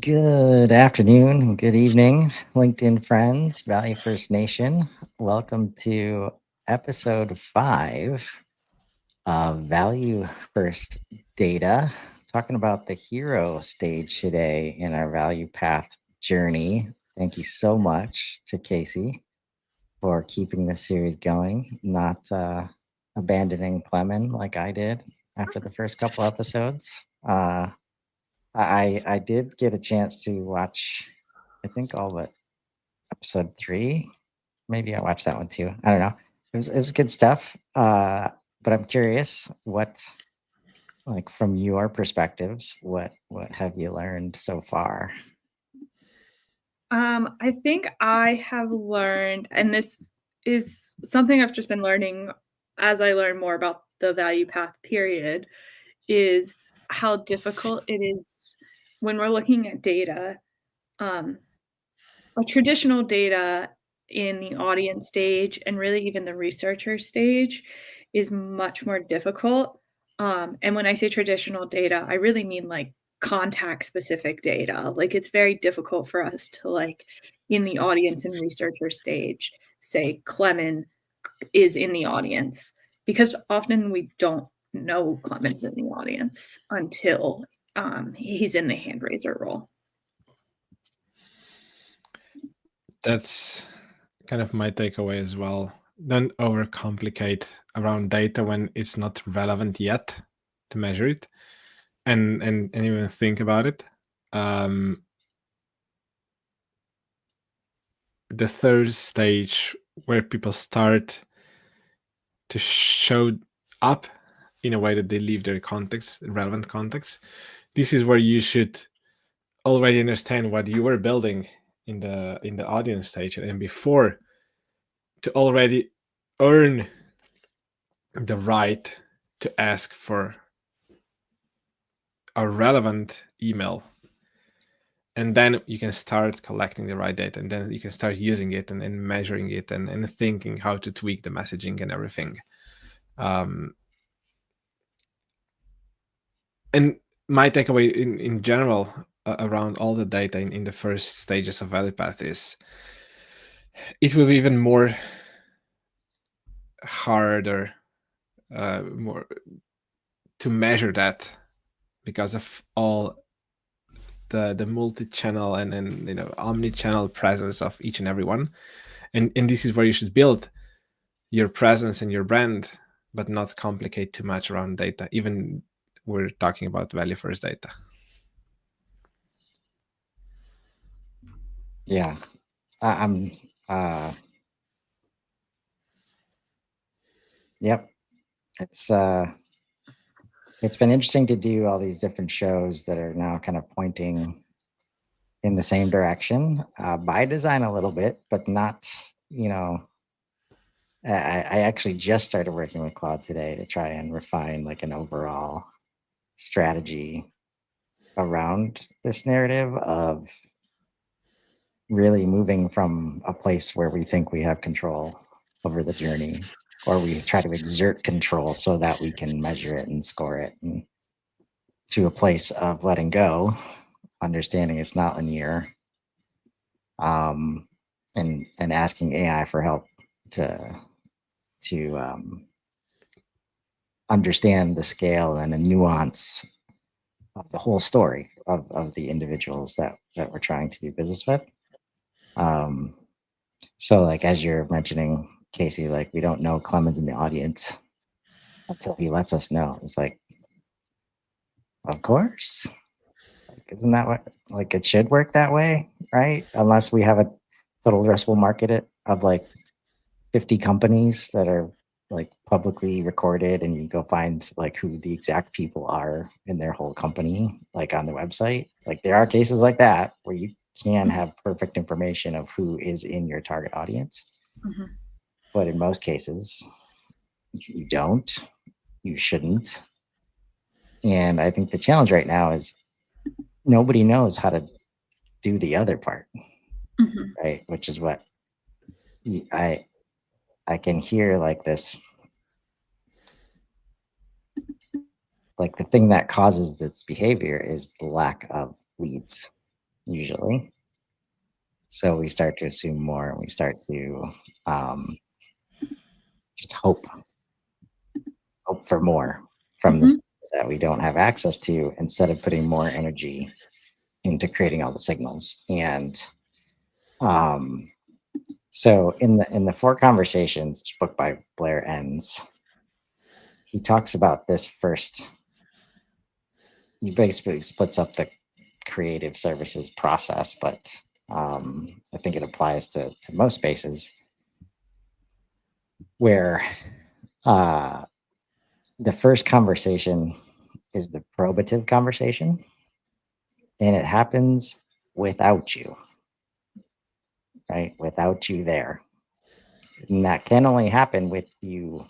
Good afternoon, good evening, LinkedIn friends, Valley First Nation. Welcome to episode 5 of Value First Data, talking about the hero stage today in our value path journey. Thank you so much to Casey for keeping this series going, not abandoning Clemen like I did after the first couple episodes. I did get a chance to watch, I think all but episode 3. Maybe I watched that one too. I don't know. It was good stuff. But I'm curious, what, like, from your perspectives, what have you learned so far? I think I have learned, and this is something I've just been learning as I learn more about the value path period, is how difficult it is when we're looking at data. Um, Traditional data in the audience stage and really even the researcher stage is much more difficult. And when I say traditional data, I really mean like contact specific data. Like it's very difficult for us to like in the audience and researcher stage say Clemen is in the audience because often we don't know Clemen's in the audience until he's in the hand raiser role. That's kind of my takeaway as well. Don't overcomplicate around data when it's not relevant yet to measure it and even think about it. The third stage where people start to show up in a way that they leave their context, relevant context. This is where you should already understand what you were building in the audience stage and before, to already earn the right to ask for a relevant email. And then you can start collecting the right data, and then you can start using it and measuring it and thinking how to tweak the messaging and everything. And my takeaway in general around all the data in the first stages of value path is it will be even more harder more to measure that because of all the multi-channel and omni-channel presence of each and every one. And this is where you should build your presence and your brand, but not complicate too much around data, even we're talking about value first data. Yeah. I'm yep. It's been interesting to do all these different shows that are now kind of pointing in the same direction, by design a little bit, but not, I actually just started working with Claude today to try and refine like an overall strategy around this narrative of really moving from a place where we think we have control over the journey, or we try to exert control so that we can measure it and score it, and to a place of letting go, understanding it's not linear, and asking AI for help to understand the scale and the nuance of the whole story of the individuals that we're trying to do business with. So like as you're mentioning, Casey, like we don't know Clemens in the audience until he lets us know. It's like, of course. Like, isn't that what, like, it should work that way, right? Unless we have a total addressable market of like 50 companies that are like publicly recorded, and you go find like who the exact people are in their whole company, like on the website. Like there are cases like that where you can have perfect information of who is in your target audience. Mm-hmm. But in most cases, you don't, you shouldn't. And I think the challenge right now is nobody knows how to do the other part, Mm-hmm. right? Which is what I can hear like this, like the thing that causes this behavior is the lack of leads. usually. So we start to assume more, and we start to just hope for more from this that we don't have access to, instead of putting more energy into creating all the signals. And so in the Four Conversations, which book by Blair Enns, he talks about this first. He basically splits up the creative services process, but I think it applies to most spaces where the first conversation is the probative conversation, and it happens without you, right? Without you there. And that can only happen with you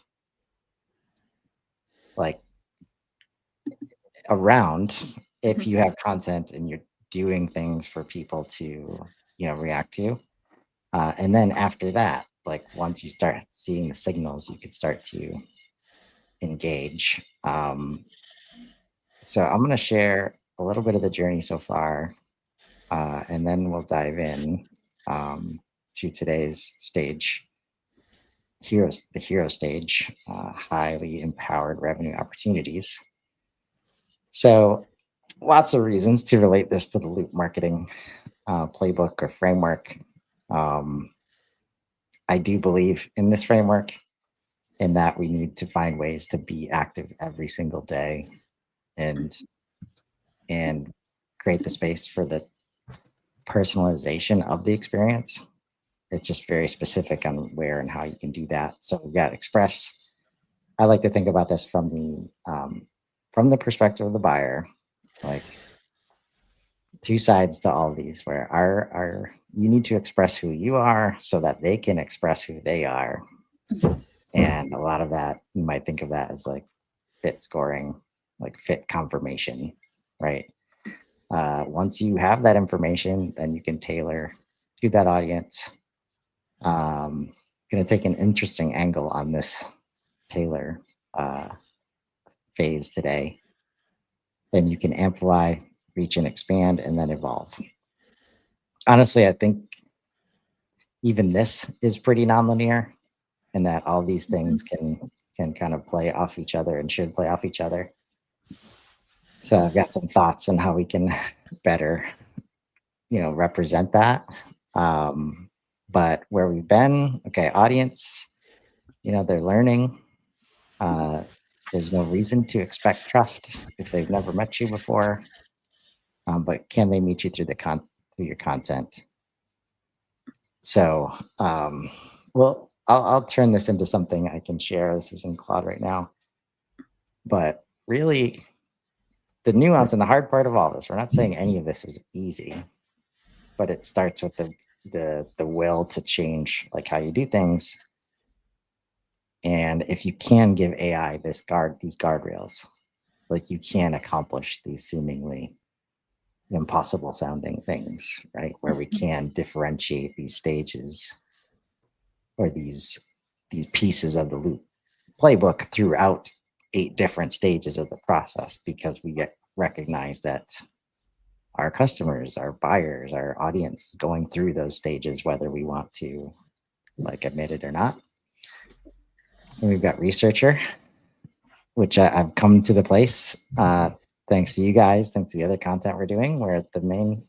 like around, if you have content and you're doing things for people to, react to. And then after that, like once you start seeing the signals, you could start to engage. So I'm going to share a little bit of the journey so far, and then we'll dive in to today's stage, the hero stage, highly empowered revenue opportunities. So lots of reasons to relate this to the Loop marketing playbook or framework. I do believe in this framework, in that we need to find ways to be active every single day and create the space for the personalization of the experience. It's just very specific on where and how you can do that. So we've got Express. I like to think about this from the perspective of the buyer, like two sides to all of these, where you need to express who you are so that they can express who they are. And a lot of that, you might think of that as like fit scoring, like fit confirmation, right? Once you have that information, then you can tailor to that audience. Going to take an interesting angle on this tailor phase today. Then you can amplify, reach and expand, and then evolve. Honestly, I think even this is pretty nonlinear, and that all these things can kind of play off each other and should play off each other. So I've got some thoughts on how we can better, represent that. But where we've been, okay, audience, they're learning. There's no reason to expect trust if they've never met you before. But can they meet you through through your content? So, well, I'll turn this into something I can share. This is in Claude right now. But really, the nuance and the hard part of all this, we're not saying any of this is easy, but it starts with the will to change, like how you do things. And if you can give AI these guardrails, like you can accomplish these seemingly impossible sounding things, right? Where we can differentiate these stages or these pieces of the Loop playbook throughout 8 different stages of the process, because we recognize that our customers, our buyers, our audience is going through those stages, whether we want to like admit it or not. And we've got researcher, which I've come to the place, thanks to you guys, thanks to the other content we're doing, where the main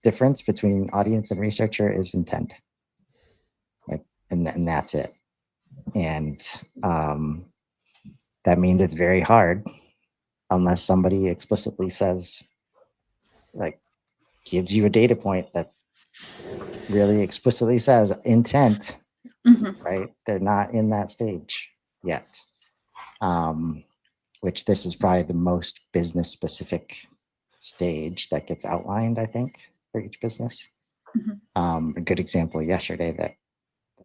difference between audience and researcher is intent. Like, and that's it. And that means it's very hard, unless somebody explicitly says, like, gives you a data point that really explicitly says intent, right? They're not in that stage yet. Which this is probably the most business specific stage that gets outlined, I think, for each business. A good example yesterday that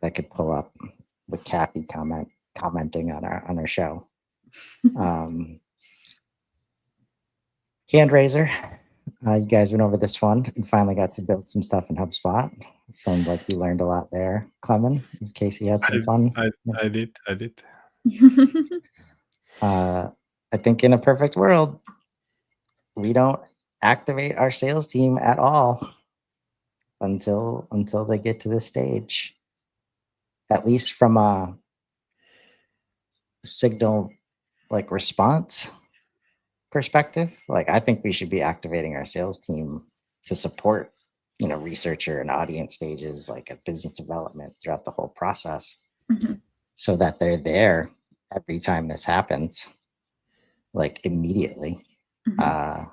I could pull up with Kathy commenting on our show. Hand raiser. You guys went over this one and finally got to build some stuff in HubSpot. Sounds like you learned a lot there, Clement. Casey had some fun. I did. I think in a perfect world, we don't activate our sales team at all until they get to this stage, at least from a signal like response perspective. Like, I think we should be activating our sales team to support, researcher and audience stages, like at business development throughout the whole process, Mhm. so that they're there every time this happens, like immediately. Mhm.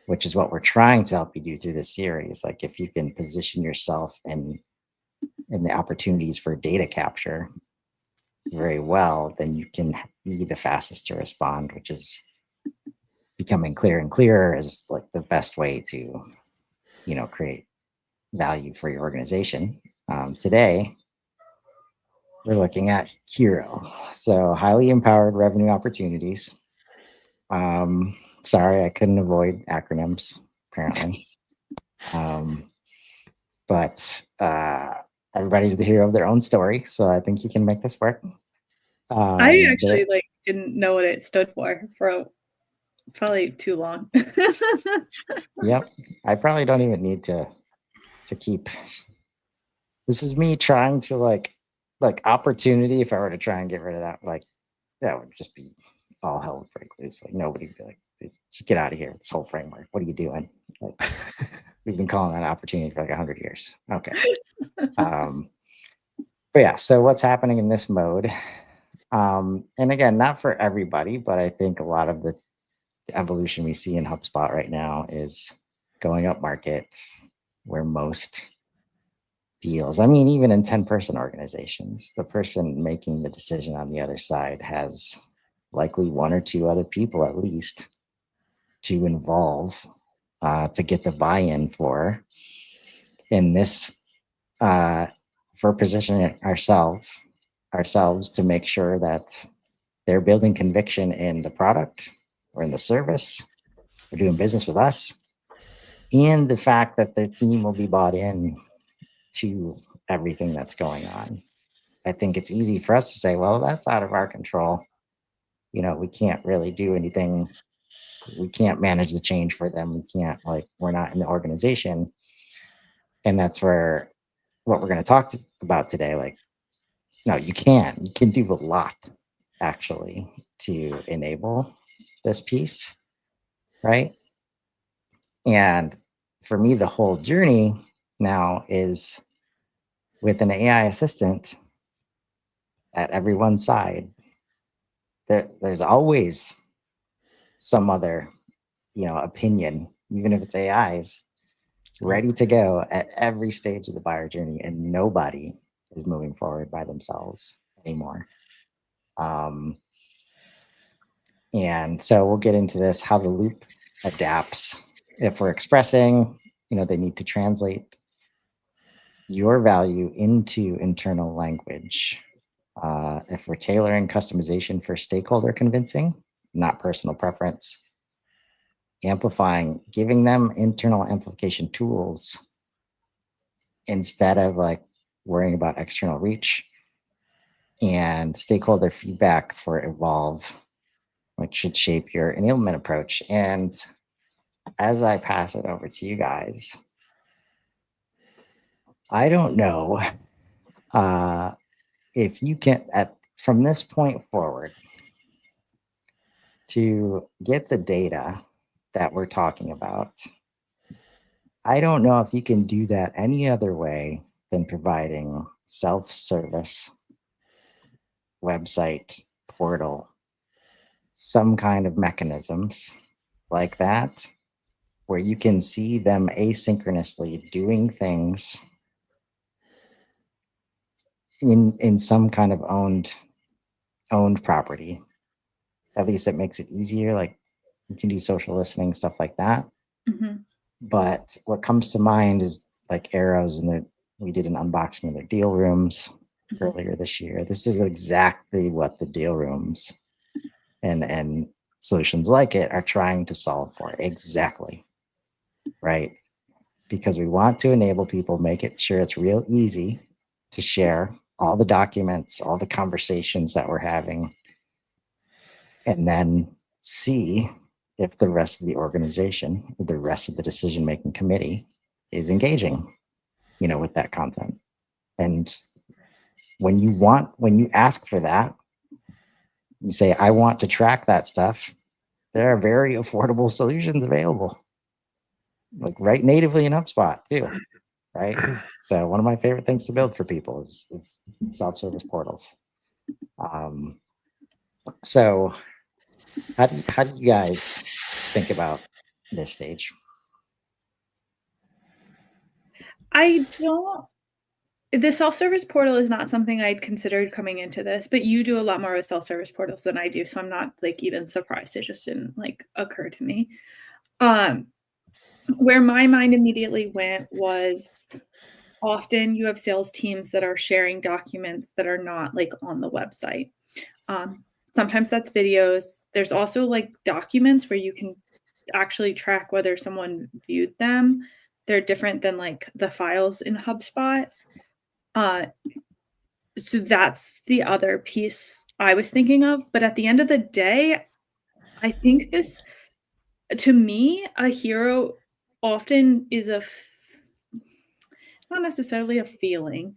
Which is what we're trying to help you do through this series. Like, if you can position yourself in the opportunities for data capture very well, then you can be the fastest to respond, which is becoming clearer and clearer as like the best way to, create value for your organization. Today, we're looking at Hero. So, highly empowered revenue opportunities. Sorry, I couldn't avoid acronyms, apparently. But everybody's the hero of their own story, so I think you can make this work. I actually didn't know what it stood for probably too long. Yep, I probably don't even need to keep. This is me trying to like opportunity. If I were to try and get rid of that, like that would just be all hell would break loose. Like, nobody would be like, "Dude, just get out of here. This whole framework. What are you doing?" Like, we've been calling that opportunity for like 100 years. Okay. But yeah, so what's happening in this mode? And again, not for everybody, but I think a lot of the evolution we see in HubSpot right now is going up market, where most deals, I mean, even in 10-person organizations, the person making the decision on the other side has likely one or two other people at least to involve, to get the buy-in for. In this, for positioning ourselves to make sure that they're building conviction in the product or in the service, or doing business with us, and the fact that their team will be bought in to everything that's going on. I think it's easy for us to say, well, that's out of our control. We can't really do anything. We can't manage the change for them. We can't, we're not in the organization. And that's where what we're going to talk about today. Like, no, you can do a lot actually to enable this piece, right? And for me, the whole journey now is with an AI assistant at everyone's side. There's always some other, opinion, even if it's AI's, ready to go at every stage of the buyer journey, and nobody is moving forward by themselves anymore. And so we'll get into this, how the loop adapts. If we're expressing, they need to translate your value into internal language. If we're tailoring customization for stakeholder convincing, not personal preference, amplifying, giving them internal amplification tools instead of worrying about external reach, and stakeholder feedback for evolve, which should shape your enablement approach. And as I pass it over to you guys, I don't know if you can, from this point forward, to get the data that we're talking about, I don't know if you can do that any other way than providing self-service website, portal, some kind of mechanisms like that, where you can see them asynchronously doing things in some kind of owned property. At least it makes it easier. Like, you can do social listening, stuff like that. Mhm. But what comes to mind is like Arrows, and we did an unboxing of their deal rooms earlier this year. This is exactly what the deal rooms and solutions like it are trying to solve for. Exactly. Right. Because we want to enable people, make it sure it's real easy to share all the documents, all the conversations that we're having, and then see if the rest of the organization, the rest of the decision-making committee is engaging. with that content. And when you ask for that, you say, I want to track that stuff. There are very affordable solutions available, like right natively in HubSpot too, right? So one of my favorite things to build for people is self-service portals. So how do you guys think about this stage? The self-service portal is not something I'd considered coming into this, but you do a lot more with self-service portals than I do, so I'm not like even surprised. It just didn't like occur to me. Where my mind immediately went was often you have sales teams that are sharing documents that are not like on the website. Sometimes that's videos. There's also like documents where you can actually track whether someone viewed them. They're different than like the files in HubSpot. So that's the other piece I was thinking of. But at the end of the day, I think this, to me, a hero often is not necessarily a feeling,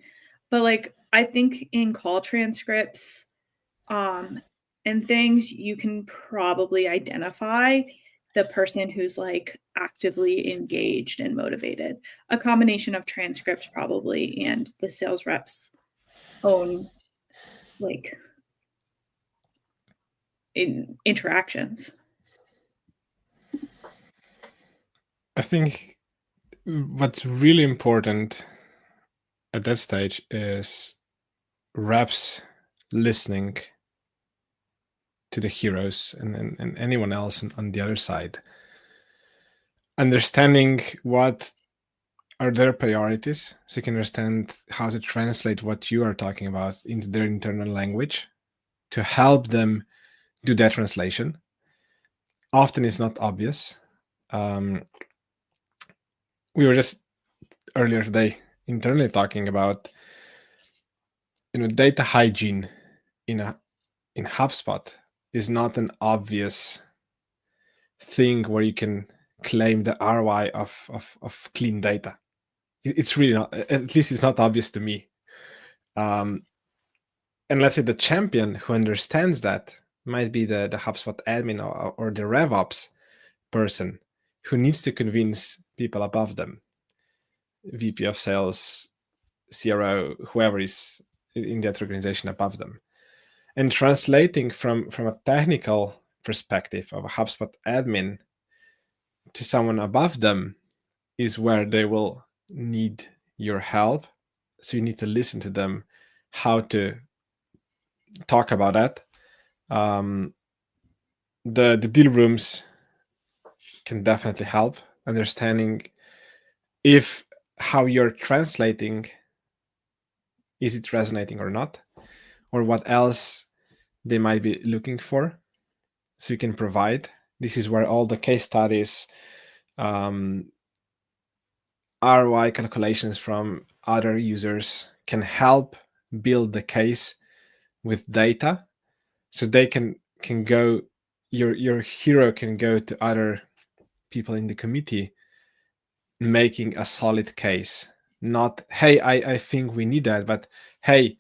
but like I think in call transcripts and things, you can probably identify the person who's like actively engaged and motivated. A combination of transcripts probably and the sales reps own like in interactions. I think what's really important at that stage is reps listening to the heroes and anyone else on the other side, understanding what are their priorities, so you can understand how to translate what you are talking about into their internal language to help them do that translation. Often it's not obvious. We were just earlier today internally talking about data hygiene in HubSpot is not an obvious thing where you can claim the ROI of clean data. It's really not, at least it's not obvious to me. And let's say the champion who understands that might be the HubSpot admin or the RevOps person who needs to convince people above them, VP of sales, CRO, whoever is in that organization above them. And translating from a technical perspective of a HubSpot admin to someone above them is where they will need your help. So you need to listen to them, how to talk about that. The deal rooms can definitely help understanding if how you're translating, is it resonating or not, or what else they might be looking for, so you can provide. This is where all the case studies, ROI calculations from other users can help build the case with data, so they can go, your hero can go to other people in the committee making a solid case. Not, hey, I think we need that, but hey,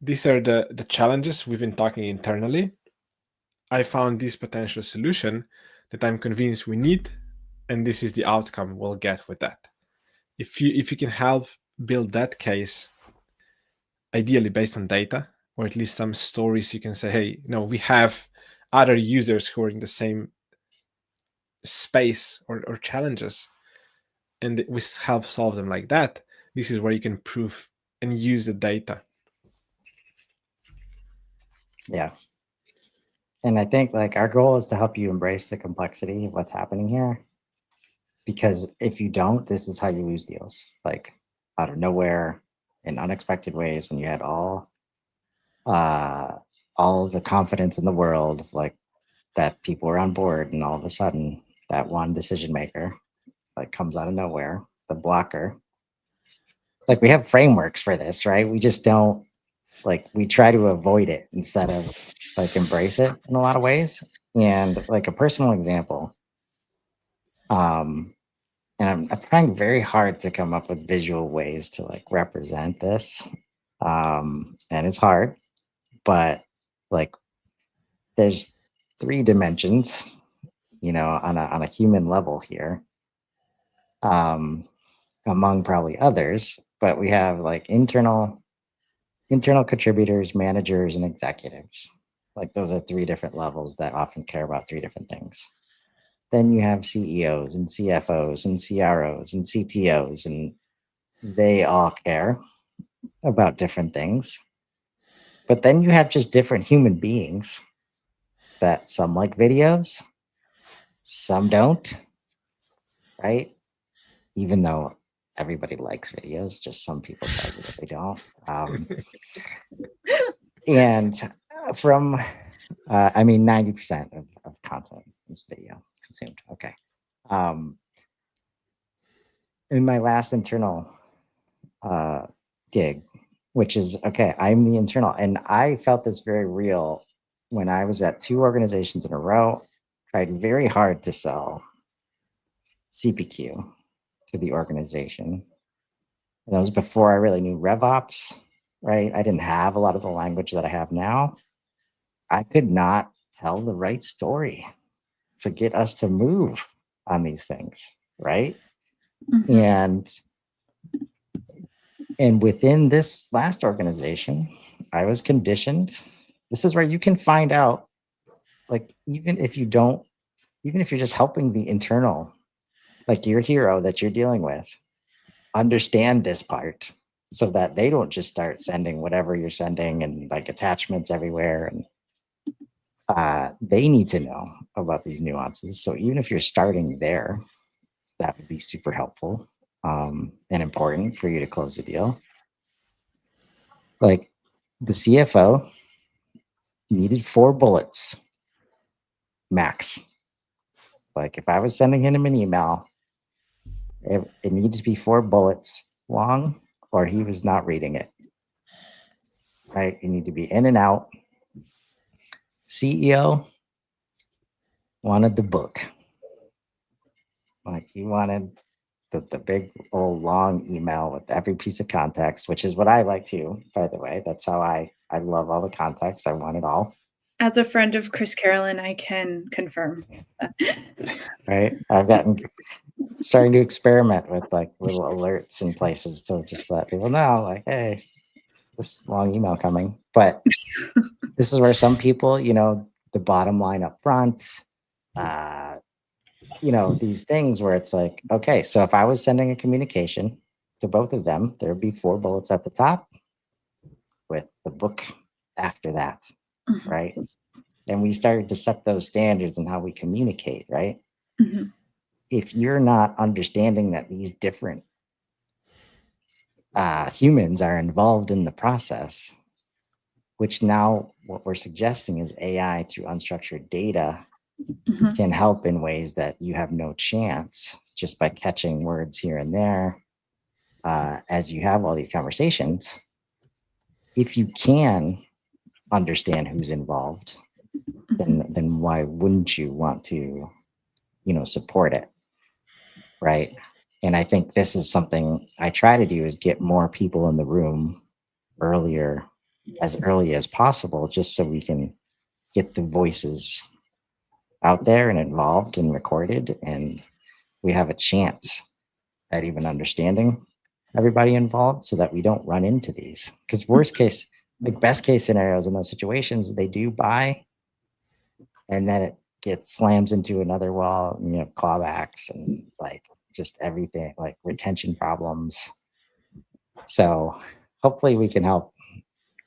these are the challenges we've been talking internally. I found this potential solution that I'm convinced we need, and this is the outcome we'll get with that. If you can help build that case, ideally based on data, or at least some stories, you can say, hey, we have other users who are in the same space or challenges, and we help solve them like that. This is where you can prove and use the data. Yeah. And I think like our goal is to help you embrace the complexity of what's happening here. Because if you don't, this is how you lose deals. Like out of nowhere, in unexpected ways, when you had all the confidence in the world, like that people were on board, and all of a sudden that one decision maker like comes out of nowhere, the blocker. Like we have frameworks for this, right? We just don't, like, we try to avoid it instead of like embrace it in a lot of ways. And like a personal example, and I'm trying very hard to come up with visual ways to like represent this. And it's hard, but like there's 3 dimensions, on a human level here, um, among probably others, but we have like internal contributors, managers, and executives. Like those are 3 different levels that often care about 3 different things. Then you have CEOs and CFOs and CROs and CTOs, and they all care about different things. But then you have just different human beings that some like videos, some don't, right? Even though everybody likes videos, just some people tell you that they don't. And from, 90% of content is video consumed. Okay. In my last internal gig, which is okay, I'm the internal, and I felt this very real when I was at 2 organizations in a row, tried very hard to sell CPQ to the organization. And that was before I really knew RevOps, right? I didn't have a lot of the language that I have now. I could not tell the right story to get us to move on these things, right? Mhm. And within this last organization, I was conditioned. This is where you can find out, like, even if you're just helping the internal, like your hero that you're dealing with, understand this part so that they don't just start sending whatever you're sending and like attachments everywhere. And they need to know about these nuances. So even if you're starting there, that would be super helpful, and important for you to close the deal. Like the CFO needed 4 bullets max. Like if I was sending him an email, it needed to be 4 bullets long, or he was not reading it. Right? You need to be in and out. CEO wanted the book. Like he wanted the big old long email with every piece of context, which is what I like too, by the way. That's how I love all the context. I want it all. As a friend of Chris Carolyn, I can confirm. Right? I've gotten starting to experiment with like little alerts in places to just let people know, like, hey, this long email coming. But this is where some people, the bottom line up front, these things where it's like, okay, so if I was sending a communication to both of them, there'd be 4 bullets at the top with the book after that, Mhm. right? And we started to set those standards in how we communicate, right? Mhm. If you're not understanding that these different humans are involved in the process, which now what we're suggesting is AI through unstructured data Mhm. can help in ways that you have no chance just by catching words here and there, as you have all these conversations. If you can understand who's involved, then why wouldn't you want to, support it, right? And I think this is something I try to do, is get more people in the room as early as possible, just so we can get the voices out there and involved and recorded, and we have a chance at even understanding everybody involved so that we don't run into these. Because worst case, like best case scenarios in those situations, they do buy, and then it gets slams into another wall, and you have clawbacks and like just everything, like retention problems. So hopefully we can help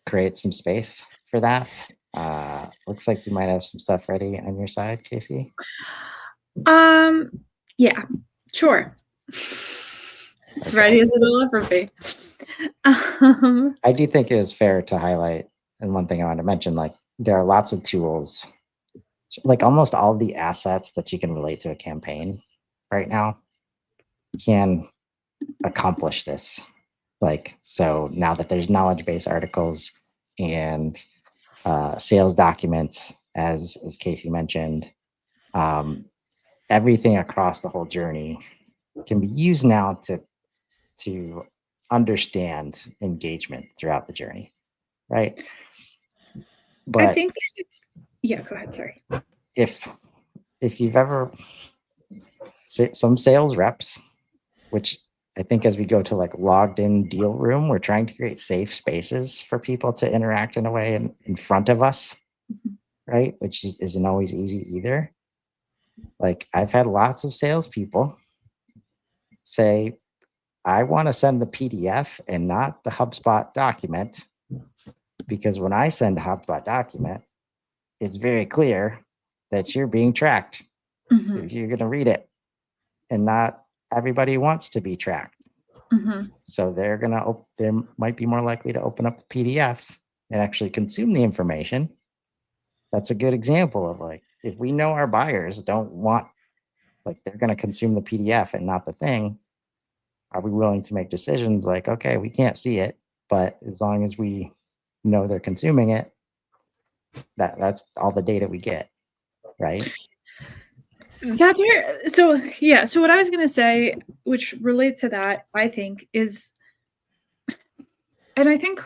create some space for that. Looks like you might have some stuff ready on your side, Casey. Yeah, sure. It's ready as it'll ever be. I do think it is fair to highlight, and one thing I want to mention, like there are lots of tools, like almost all the assets that you can relate to a campaign right now can accomplish this. Like, so now that there's knowledge base articles and sales documents, as Casey mentioned, everything across the whole journey can be used now to understand engagement throughout the journey, right? But I think there's yeah, go ahead, sorry. if you've ever some sales reps, which I think as we go to like logged in deal room, we're trying to create safe spaces for people to interact in a way in front of us, right? Which isn't always easy either. Like I've had lots of salespeople say, I want to send the PDF and not the HubSpot document, because when I send a HubSpot document, it's very clear that you're being tracked if you're going to read it, and not everybody wants to be tracked. So they might be more likely to open up the PDF and actually consume the information. That's a good example of like, if we know our buyers don't want, like they're going to consume the PDF and not the thing, are we willing to make decisions like, okay, we can't see it, but as long as we know they're consuming it, that's all the data we get, right? That's where, so yeah, so what I was going to say, which relates to that, I think is, and I think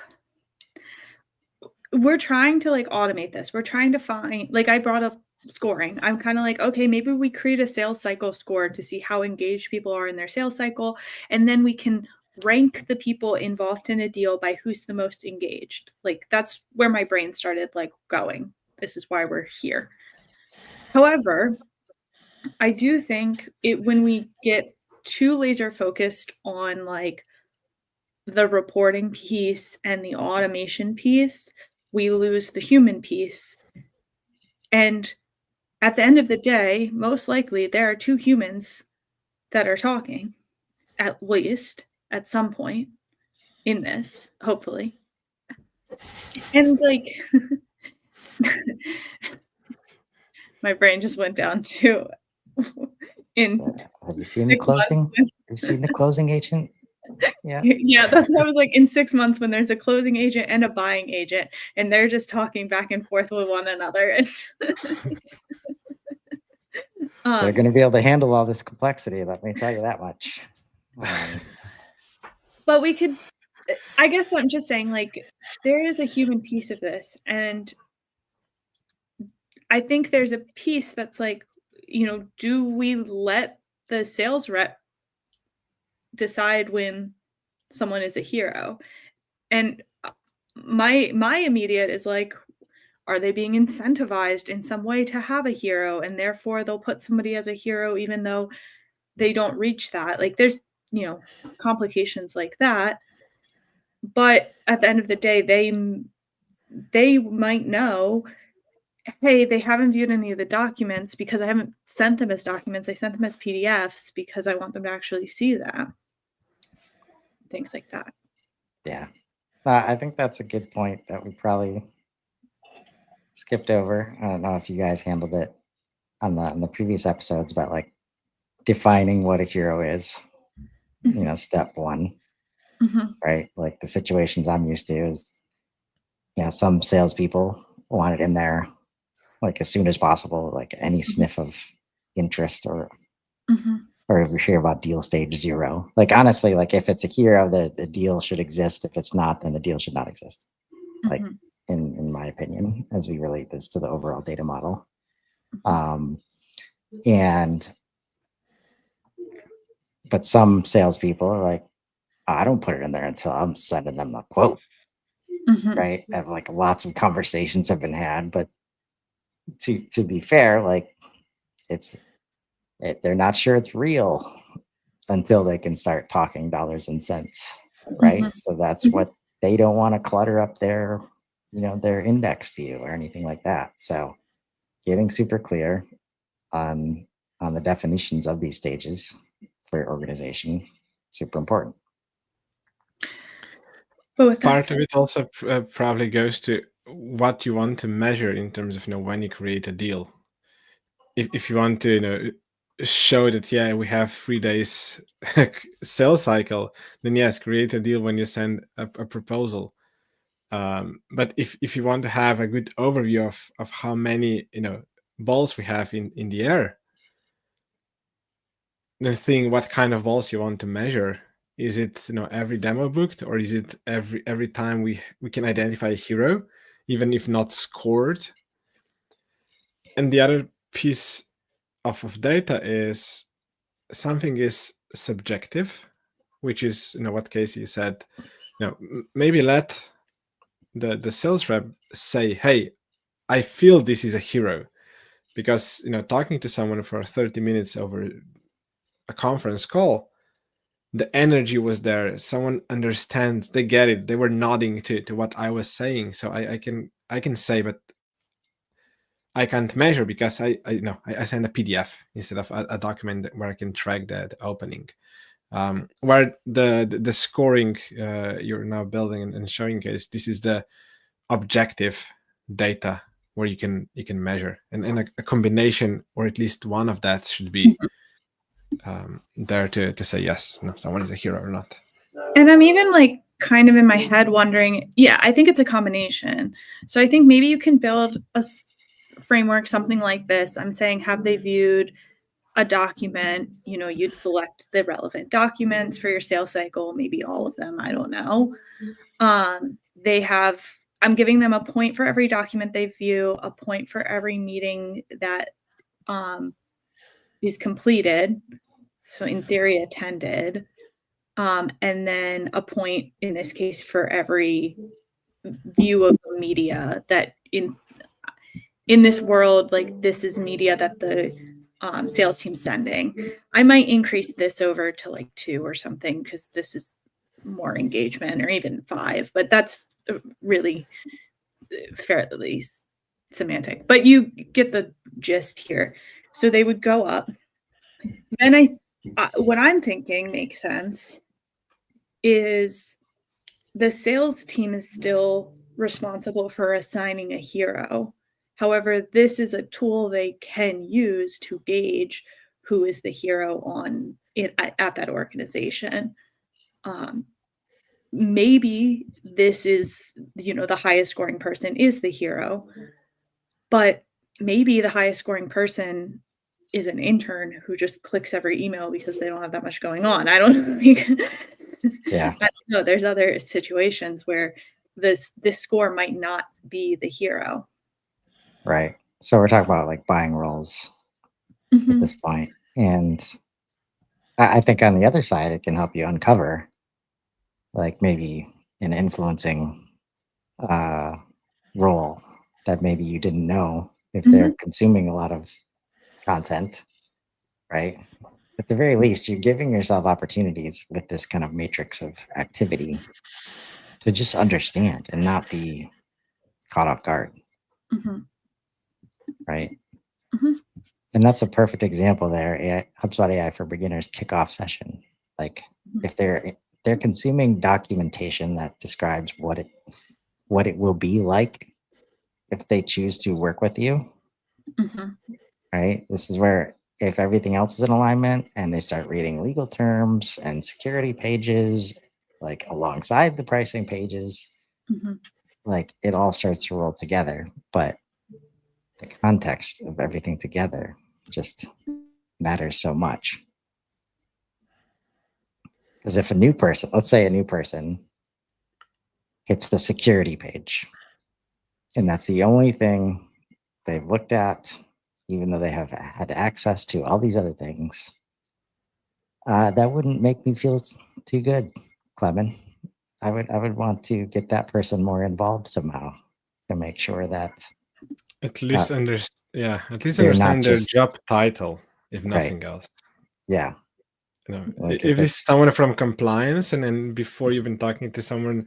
we're trying to like automate this. We're trying to find, like I brought up scoring. I'm kind of like, okay, maybe we create a sales cycle score to see how engaged people are in their sales cycle. And then we can rank the people involved in a deal by who's the most engaged. Like that's where my brain started like going. This is why we're here. However, I do think when we get too laser focused on like the reporting piece and the automation piece, we lose the human piece. And at the end of the day, most likely there are two humans that are talking, at least at some point in this, hopefully. And like, my brain just went down to Have you seen the closing? Have you seen the closing agent? Yeah. Yeah, that's why I was like, in 6 months when there's a closing agent and a buying agent, and they're just talking back and forth with one another. And they're going to be able to handle all this complexity. Let me tell you that much. But we could, I guess I'm just saying, like, there is a human piece of this. And I think there's a piece that's like, do we let the sales rep decide when someone is a hero? And my immediate is like, are they being incentivized in some way to have a hero, and therefore they'll put somebody as a hero even though they don't reach that? Like there's complications like that. But at the end of the day, they might know, hey, they haven't viewed any of the documents because I haven't sent them as documents. I sent them as PDFs because I want them to actually see that. Things like that. Yeah. I think that's a good point that we probably skipped over. I don't know if you guys handled it on the previous episodes about like defining what a hero is. Step one, right? Like the situations I'm used to is, some salespeople want it in there like as soon as possible, like any sniff of interest or if we hear about deal stage 0. Like honestly, like if it's a hero, the deal should exist. If it's not, then the deal should not exist. Like in my opinion, as we relate this to the overall data model. But some salespeople are like, I don't put it in there until I'm sending them a quote. Right? Have like lots of conversations have been had, but to be fair, like they're not sure it's real until they can start talking dollars and cents, right? So that's what they don't want to clutter up their index view or anything like that. So getting super clear on the definitions of these stages for your organization, super important. Part of it also probably goes to what you want to measure in terms of when you create a deal. If you want to show that we have 3 days sales cycle, then yes, create a deal when you send a proposal. But if you want to have a good overview of how many balls we have in the air, the thing what kind of balls you want to measure. Is it every demo booked, or is it every time we can identify a hero, even if not scored? And the other piece of data is something is subjective, which is what Casey said. Maybe let the sales rep say, hey, I feel this is a hero, because talking to someone for 30 minutes over a conference call, the energy was there. Someone understands, they get it, they were nodding to what I was saying. So I can say, but I can't measure because I send a PDF instead of a document where I can track the opening. Where the scoring you're now building and showing case, this is the objective data where you can measure, and a combination, or at least one of that should be there to say yes, someone is a hero or not. And I'm even like kind of in my head wondering, I think it's a combination. So I think maybe you can build a framework, something like this. I'm saying, have they viewed a document? You'd select the relevant documents for your sales cycle, maybe all of them, I don't know. I'm giving them a point for every document they view, a point for every meeting that is completed, so in theory attended, and then a point in this case for every view of the media that in this world, like, this is media that the sales team's sending. I might increase this over to like 2 or something, because this is more engagement, or even 5, but that's really fairly semantic, but you get the gist here. So they would go up. Then what I'm thinking makes sense is the sales team is still responsible for assigning a hero. However, this is a tool they can use to gauge who is the hero at that organization. Maybe this is, the highest scoring person is the hero, but maybe the highest scoring person is an intern who just clicks every email because they don't have that much going on. I don't know. Yeah. I don't know. There's other situations where this score might not be the hero. Right. So we're talking about like buying roles at this point. And I think on the other side, it can help you uncover like maybe an influencing role that maybe you didn't know if they're consuming a lot of content, right? At the very least, you're giving yourself opportunities with this kind of matrix of activity to just understand and not be caught off guard, right? And that's a perfect example there. HubSpot AI for Beginners kickoff session. Like if they're consuming documentation that describes what it will be like if they choose to work with you, right? This is where, if everything else is in alignment and they start reading legal terms and security pages, like alongside the pricing pages, like it all starts to roll together. But the context of everything together just matters so much. Because if a new person, let's say a new person hits the security page, and that's the only thing they've looked at, even though they have had access to all these other things, that wouldn't make me feel too good, Clement. I would want to get that person more involved somehow to make sure that at least they're understand their job title, if nothing else. Yeah. Like if it's someone from compliance, and then before even talking to someone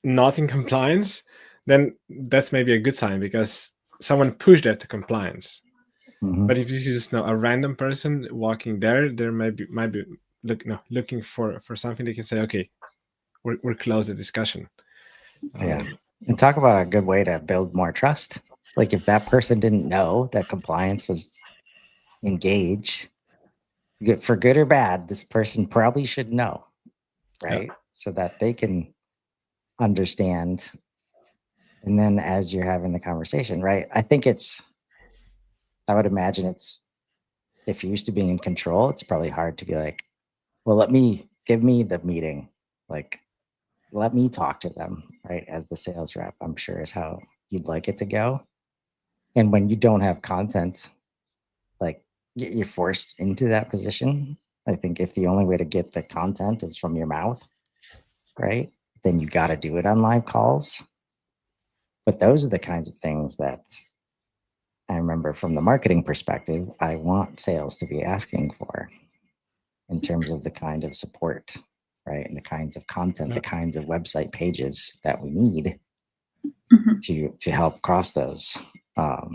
not in compliance, then that's maybe a good sign, because someone pushed that to compliance. But if this is a random person walking there might be looking for something they can say, okay, we're close the discussion. And talk about a good way to build more trust. Like if that person didn't know that compliance was engaged, for good or bad, this person probably should know, right? So that they can understand. And then as you're having the conversation, right? I would imagine it's if you're used to being in control, it's probably hard to be like, well, give me the meeting. Like, let me talk to them, right? As the sales rep, I'm sure is how you'd like it to go. And when you don't have content, like you're forced into that position. I think if the only way to get the content is from your mouth, right? Then you got to do it on live calls. But those are the kinds of things that I remember from the marketing perspective, I want sales to be asking for in terms of the kind of support, right? And the kinds of content, the kinds of website pages that we need to help cross those off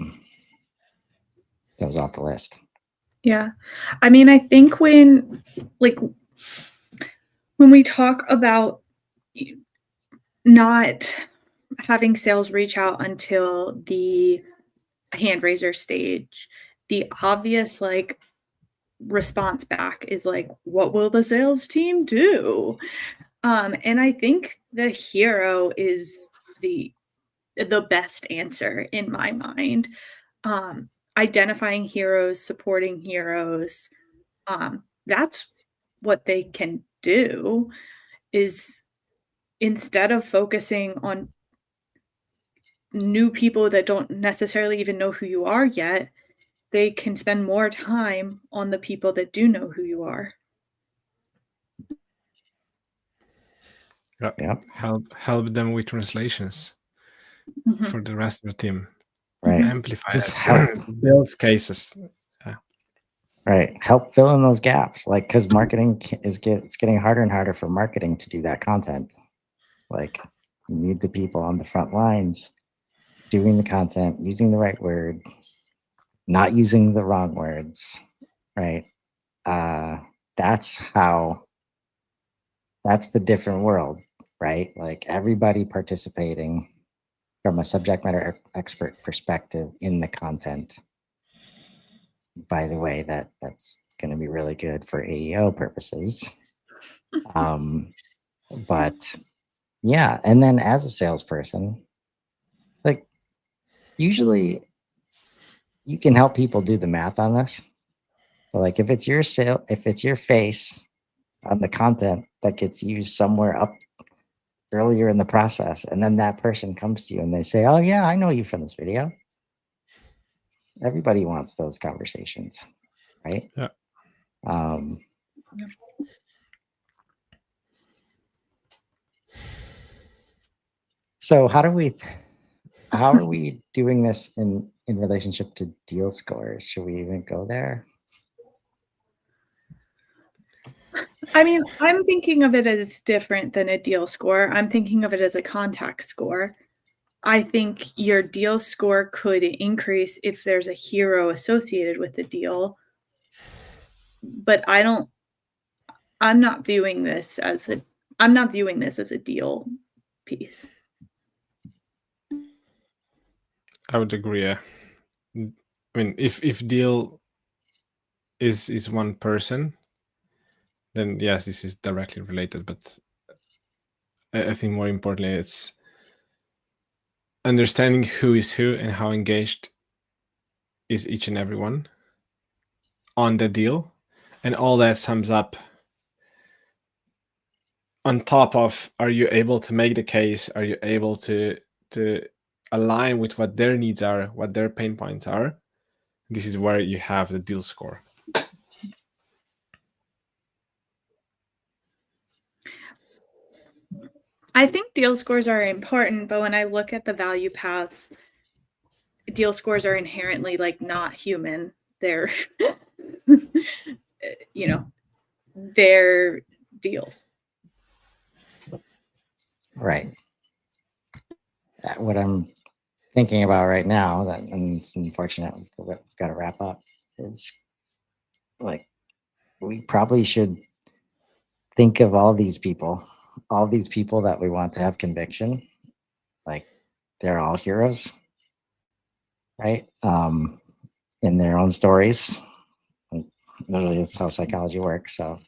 the list. Yeah. I mean, I think when we talk about not having sales reach out until the hand raiser stage, the obvious response back is like, what will the sales team do? And I think the hero is the best answer in my mind. Identifying heroes, supporting heroes, that's what they can do. Is instead of focusing on new people that don't necessarily even know who you are yet, they can spend more time on the people that do know who you are. Yep. Help them with translations for the rest of the team. Right. Amplify Just it. help Build cases. Right. Help fill in those gaps. Like, because marketing it's getting harder and harder for marketing to do that content. Like, you need the people on the front lines doing the content, using the right word, not using the wrong words. Right. That's the different world, right? Like everybody participating from a subject matter expert perspective in the content. By the way, that's going to be really good for AEO purposes. But yeah, and then as a salesperson, like usually you can help people do the math on this. But like if it's your face on the content that gets used somewhere up earlier in the process, and then that person comes to you and they say, oh yeah, I know you from this video. Everybody wants those conversations, right? Yeah. So how are we doing this in relationship to deal scores? Should we even go there? I mean, I'm thinking of it as different than a deal score. I'm thinking of it as a contact score. I think your deal score could increase if there's a hero associated with the deal. But I'm not viewing this as a deal piece. I would agree. Yeah. I mean, if deal is one person, then yes, this is directly related. But I think more importantly, it's understanding who is who and how engaged is each and every one on the deal, and all that sums up on top of, are you able to make the case? Are you able to align with what their needs are, what their pain points are? This is where you have the deal score. I think deal scores are important, but when I look at the value paths, deal scores are inherently not human. They're they're deals. Right. What I'm thinking about right now, and it's unfortunate we've got to wrap up, is like we probably should think of all these people that we want to have conviction, like they're all heroes, right? In their own stories. Literally, that's how psychology works. So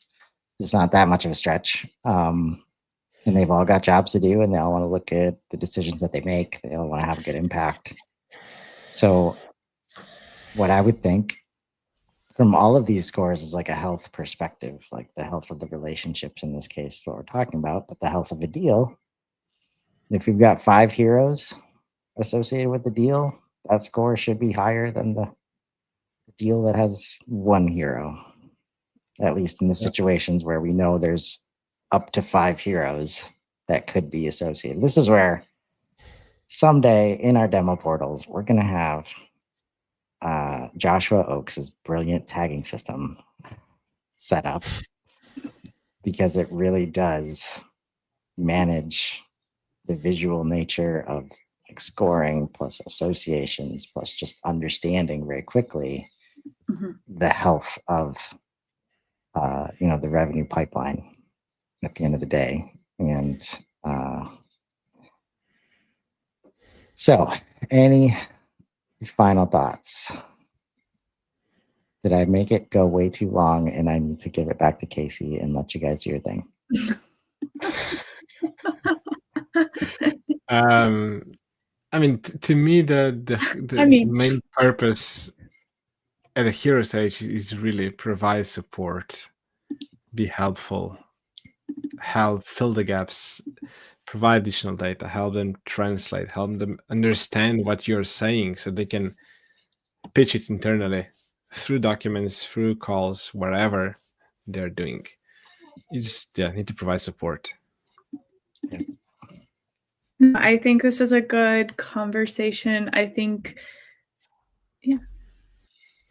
it's not that much of a stretch. And they've all got jobs to do, and they all want to look at the decisions that they make. They all want to have a good impact. So what I would think from all of these scores is like a health perspective, like the health of the relationships in this case, is what we're talking about, but the health of a deal. If you've got 5 heroes associated with the deal, that score should be higher than the deal that has 1 hero, at least in the situations where we know there's up to 5 heroes that could be associated. This is where someday in our demo portals, we're going to have Joshua Oakes' brilliant tagging system set up, because it really does manage the visual nature of like scoring plus associations plus just understanding very quickly the health of the revenue pipeline at the end of the day. And so any final thoughts? Did I make it go way too long and I need to give it back to Casey and let you guys do your thing? I mean, to me, the main purpose at the hero stage is really provide support, be helpful, help fill the gaps, provide additional data, help them translate, help them understand what you're saying so they can pitch it internally through documents, through calls, wherever they're doing. You just need to provide support. I think this is a good conversation. I think,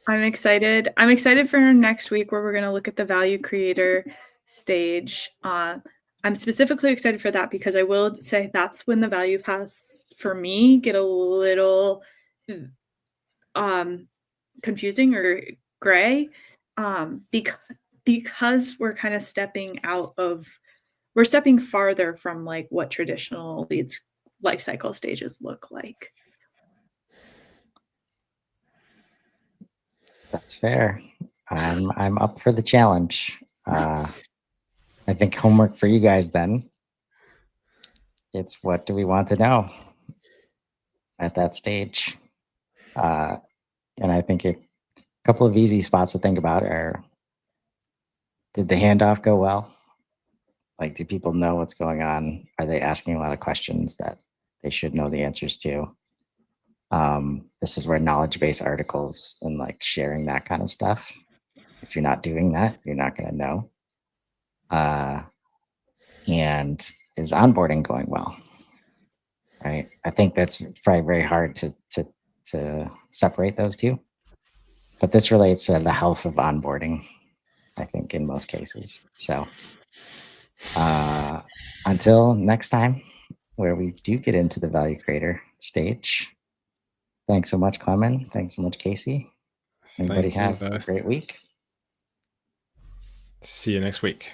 I'm excited. I'm excited for next week where we're going to look at the value creator stage. I'm specifically excited for that because I will say that's when the value paths for me get a little confusing or gray, because we're kind of stepping farther from like what traditional leads life cycle stages look like. That's fair. I'm up for the challenge. I think homework for you guys then. It's what do we want to know at that stage? And I think a couple of easy spots to think about are, did the handoff go well? Like, do people know what's going on? Are they asking a lot of questions that they should know the answers to? This is where knowledge base articles and like sharing that kind of stuff. If you're not doing that, you're not going to know. And is onboarding going well? Right. I think that's probably very hard to separate those two. But this relates to the health of onboarding, I think, in most cases. So until next time, where we do get into the value creator stage. Thanks so much, Clement. Thanks so much, Casey. Everybody have a great week. See you next week.